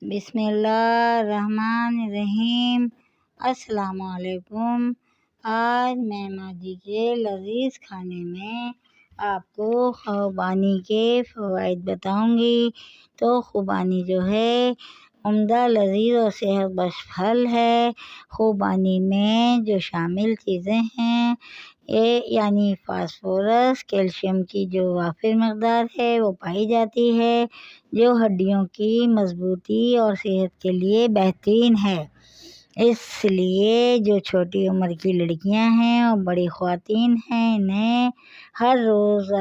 بسم اللہ الرحمن الرحیم۔ السلام علیکم۔ آج میں ماجی کے لذیذ کھانے میں آپ کو خوبانی کے فوائد بتاؤں گی۔ تو خوبانی جو ہے عمدہ، لذیذ اور صحت بخش پھل ہے۔ خوبانی میں جو شامل چیزیں ہیں یعنی فاسفورس، کیلشیم کی جو وافر مقدار ہے وہ پائی جاتی ہے، جو ہڈیوں کی مضبوطی اور صحت کے لیے بہترین ہے۔ اس لیے جو چھوٹی عمر کی لڑکیاں ہیں اور بڑی خواتین ہیں، انہیں ہر روز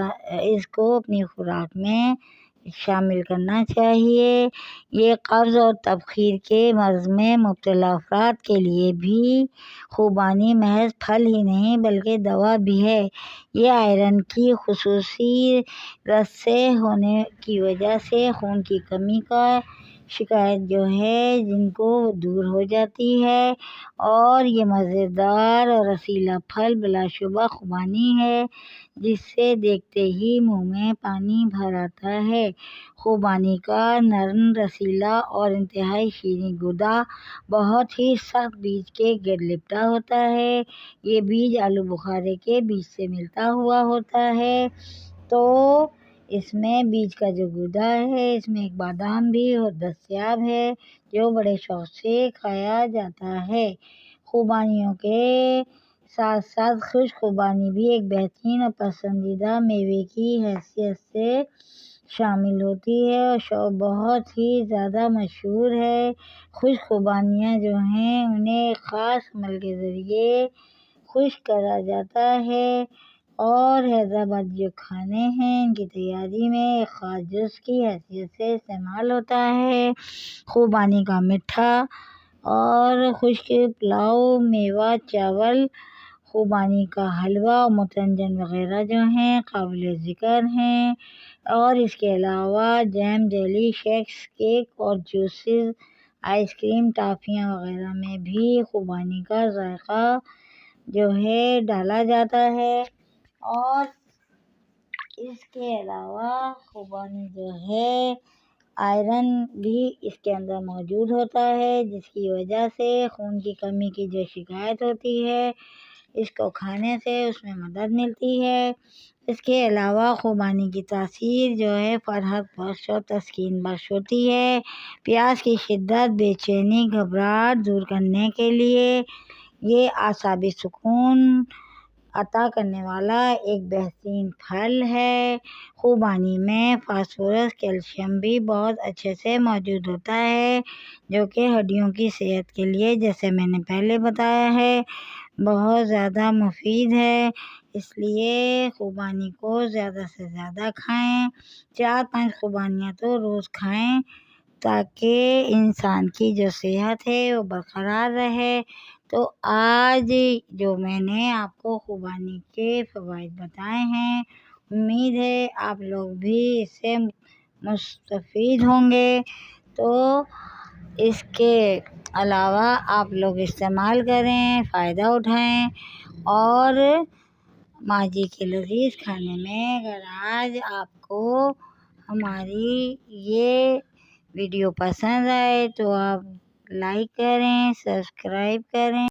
اس کو اپنی خوراک میں شامل کرنا چاہیے۔ یہ قبض اور تبخیر کے مرض میں مبتلا افراد کے لیے بھی خوبانی محض پھل ہی نہیں بلکہ دوا بھی ہے۔ یہ آئرن کی خصوصی رس سے ہونے کی وجہ سے خون کی کمی کا شکایت جو ہے جن کو وہ دور ہو جاتی ہے، اور یہ مزیدار اور رسیلا پھل بلا شبہ خوبانی ہے جس سے دیکھتے ہی منہ میں پانی بھر آتا ہے۔ خوبانی کا نرم، رسیلا اور انتہائی شیریں گودا بہت ہی سخت بیج کے گرد لپٹا ہوتا ہے۔ یہ بیج آلو بخارے کے بیج سے ملتا ہوا ہوتا ہے، تو اس میں بیج کا جو گودا ہے اس میں ایک بادام بھی دستیاب ہے جو بڑے شوق سے کھایا جاتا ہے۔ خوبانیوں کے ساتھ ساتھ خشک خوبانی بھی ایک بہترین اور پسندیدہ میوے کی حیثیت سے شامل ہوتی ہے اور بہت ہی زیادہ مشہور ہے۔ خشک خوبانیاں جو ہیں انہیں ایک خاص عمل کے ذریعے خشک کرا جاتا ہے، اور حیدرآبادی جو کھانے ہیں ان کی تیاری میں ایک خاص جز کی حیثیت سے استعمال ہوتا ہے۔ خوبانی کا میٹھا اور خشک پلاؤ، میوہ چاول، خوبانی کا حلوہ اور مترنجن وغیرہ جو ہیں قابل ذکر ہیں، اور اس کے علاوہ جیم، جیلی، شیکس، کیک اور جوسز، آئس کریم، ٹافیاں وغیرہ میں بھی خوبانی کا ذائقہ جو ہے ڈالا جاتا ہے۔ اور اس کے علاوہ خوبانی جو ہے آئرن بھی اس کے اندر موجود ہوتا ہے، جس کی وجہ سے خون کی کمی کی جو شکایت ہوتی ہے اس کو کھانے سے اس میں مدد ملتی ہے۔ اس کے علاوہ خوبانی کی تاثیر جو ہے فرحت بخش اور تسکین بخش ہوتی ہے۔ پیاس کی شدت، بے چینی، گھبراہٹ دور کرنے کے لیے یہ اعصابی سکون عطا کرنے والا ایک بہترین پھل ہے۔ خوبانی میں فاسفورس، کیلشیم بھی بہت اچھے سے موجود ہوتا ہے جو کہ ہڈیوں کی صحت کے لیے، جیسے میں نے پہلے بتایا ہے، بہت زیادہ مفید ہے۔ اس لیے خوبانی کو زیادہ سے زیادہ کھائیں، 4-5 خوبانیاں تو روز کھائیں تاکہ انسان کی جو صحت ہے وہ برقرار رہے۔ تو آج جو میں نے آپ کو خوبانی کے فوائد بتائے ہیں، امید ہے آپ لوگ بھی اس سے مستفید ہوں گے۔ تو اس کے علاوہ آپ لوگ استعمال کریں، فائدہ اٹھائیں، اور ماجی کے لذیذ کھانے میں اگر آج آپ کو ہماری یہ ویڈیو پسند آئے تو آپ لائک کریں، سبسکرائب کریں۔